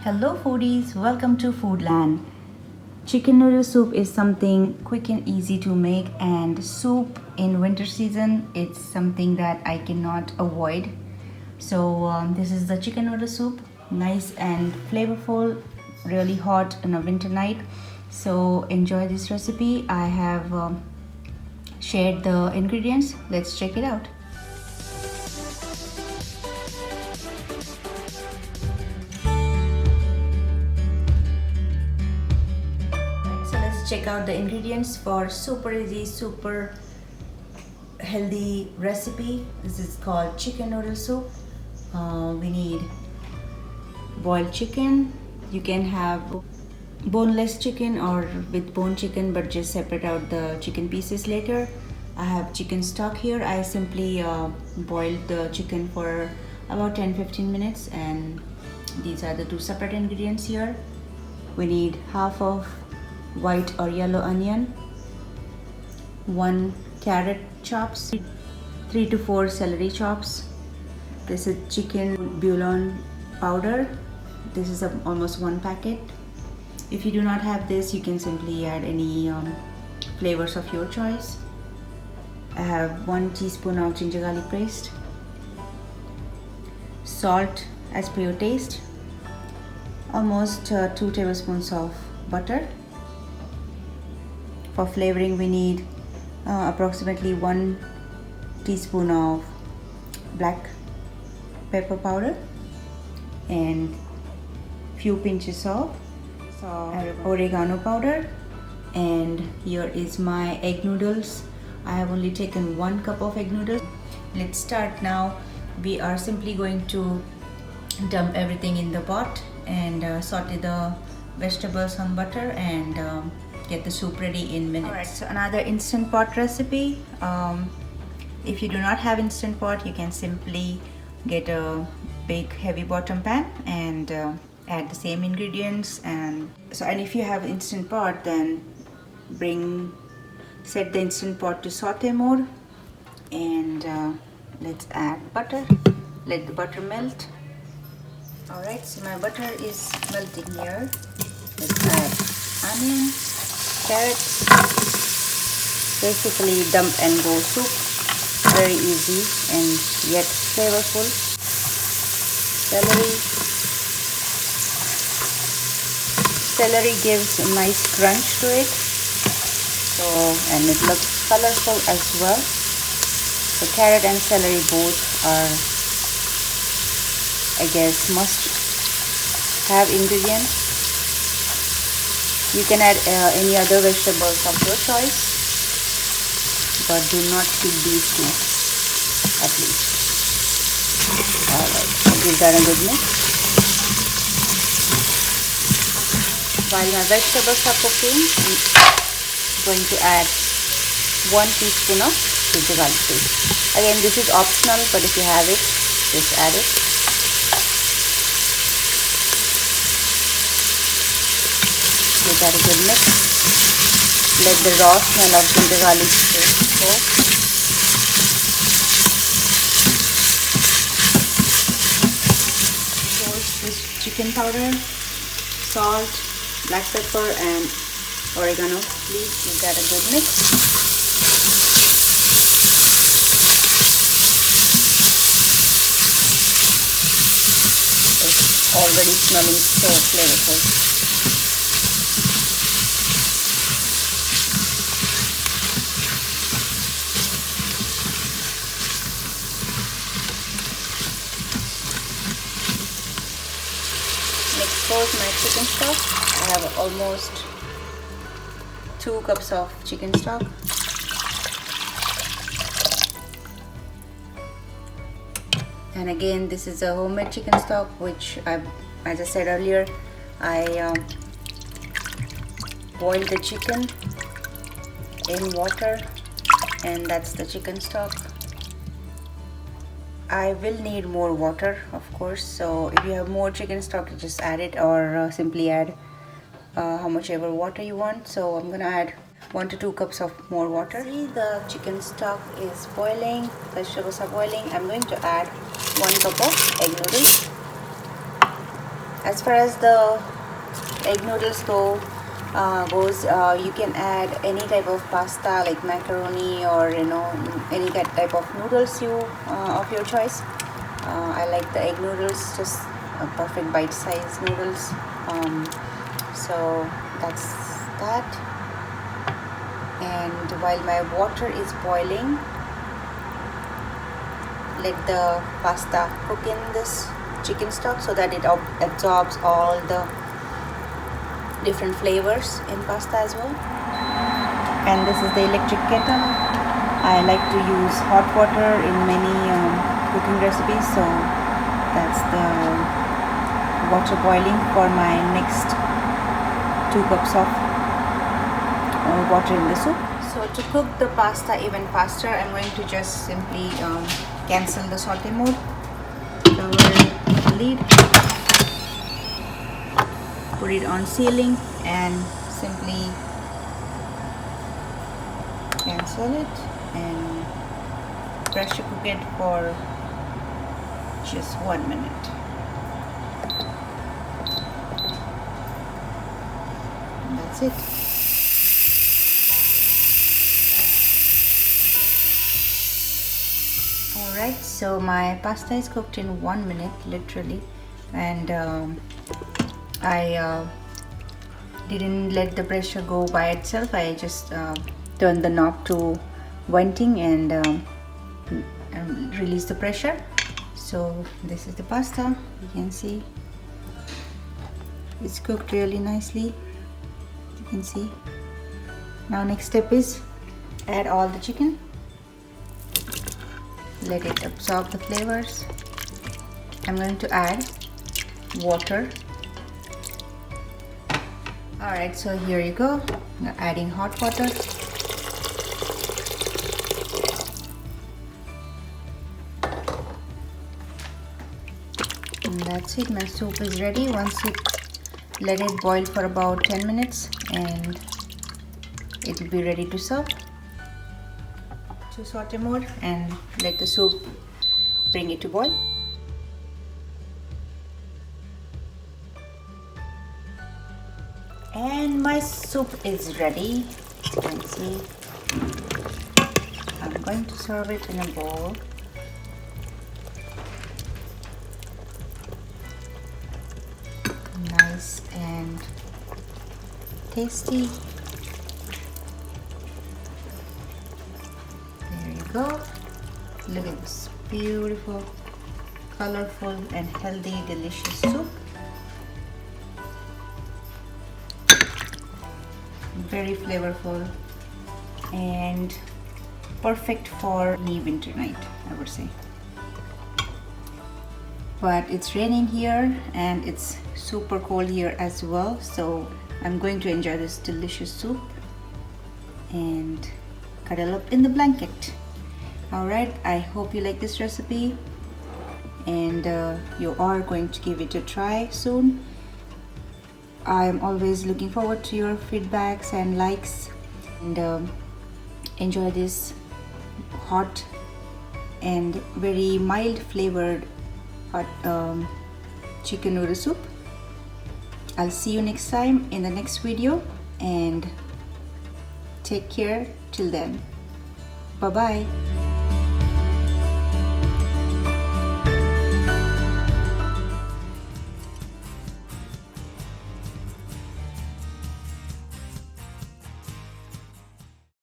Hello foodies, welcome to Foodland. Chicken noodle soup is something quick and easy to make, and soup in winter season, it's something that I cannot avoid. So this is the chicken noodle soup, nice and flavorful, really hot on a winter night. So enjoy this recipe. I have shared the ingredients. Let's check it out. Check out the ingredients for super easy, super healthy recipe. This is called chicken noodle soup. We need boiled chicken. You can have boneless chicken or with bone chicken, but just separate out the chicken pieces later. I have chicken stock here. I simply boiled the chicken for about 10-15 minutes, and these are the two separate ingredients here. We need half of white or yellow onion, 1 carrot chops, 3 to 4 celery chops. This is chicken bouillon powder. This is almost 1 packet. If you do not have this, you can simply add any flavors of your choice. I have 1 teaspoon of ginger garlic paste, salt as per your taste, almost 2 tablespoons of butter. For flavoring, we need approximately 1 teaspoon of black pepper powder and few pinches of oregano powder. And here is my egg noodles. I have only taken 1 cup of egg noodles. Let's start now. We are simply going to dump everything in the pot and saute the vegetables on butter and get the soup ready in minutes. Alright, so another instant pot recipe. If you do not have instant pot, you can simply get a big heavy bottom pan and add the same ingredients. And if you have instant pot, then set the instant pot to saute mode, and let's add butter. Let the butter melt. Alright, so my butter is melting here. Let's add onion, carrots. Basically dump and go soup. Very easy and yet flavorful. Celery gives a nice crunch to it. And it looks colorful as well. So carrot and celery both are, I guess, must have ingredients. You can add any other vegetables of your choice, but do not skip these two at least. Alright, so give that a good mix. While my vegetables are cooking, I'm going to add 1 teaspoon of ginger garlic paste. Again, this is optional, but if you have it, just add it. Give that a good mix. Let the raw smell of ginger garlic paste go. Roast this chicken powder, salt, black pepper and oregano. Please give that a good mix. It's already smelling so flavorful. Next goes my chicken stock. I have almost 2 cups of chicken stock. And again, this is a homemade chicken stock, which as I said earlier, I boiled the chicken in water, and that's the chicken stock. I will need more water, of course, so if you have more chicken stock, you just add it, or simply add how much ever water you want. So I'm gonna add 1 to 2 cups of more water. See, the chicken stock is boiling, vegetables are boiling. I'm going to add 1 cup of egg noodles. as far as the egg noodles goes, you can add any type of pasta like macaroni, or any type of noodles of your choice. I like the egg noodles, just perfect bite-sized noodles. So that's that. And while my water is boiling, let the pasta cook in this chicken stock so that it absorbs all the different flavors in pasta as well. And this is the electric kettle. I like to use hot water in many cooking recipes, so that's the water boiling for my next 2 cups of water in the soup. So to cook the pasta even faster, I'm going to just simply cancel the saute mode, cover the lid, put it on sealing, and simply cancel it and pressure cook it for just 1 minute. And that's it. Alright, so my pasta is cooked in 1 minute literally, and I didn't let the pressure go by itself. I just turned the knob to venting and release the pressure. So this is the pasta. You can see it's cooked really nicely. You can see. Now next step is add all the chicken. Let it absorb the flavors. I'm going to add water. Alright, so here you go. Now adding hot water. And that's it, my soup is ready. Once you let it boil for about 10 minutes and it will be ready to serve. To saute mode and let the soup bring it to boil. And my soup is ready. You can see. I'm going to serve it in a bowl. Nice and tasty. There you go. Look at this beautiful, colorful and healthy, delicious soup. Very flavorful and perfect for any winter night, I would say. But it's raining here and it's super cold here as well, so I'm going to enjoy this delicious soup and cuddle up in the blanket. Alright, I hope you like this recipe and you are going to give it a try soon. I'm always looking forward to your feedbacks and likes, and enjoy this hot and very mild flavored hot chicken noodle soup. I'll see you next time in the next video, and take care till then. Bye bye.